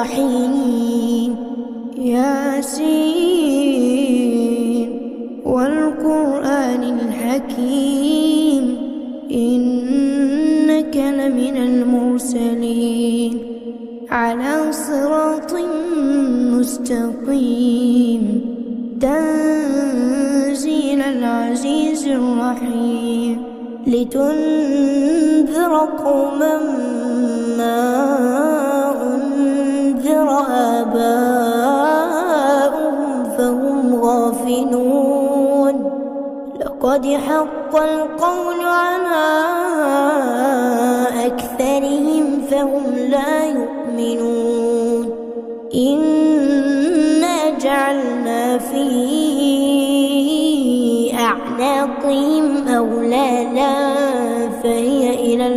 الرحيم. ياسين والقرآن الحكيم إنك لمن المرسلين على صراط مستقيم تنزيل العزيز الرحيم لتنذر قوما ما أنذر آباؤهم فهم غافلون لقد حق القول على أكثرهم فهم لا يؤمنون إنا جعلنا في أعناقهم أغلالا فهي إلى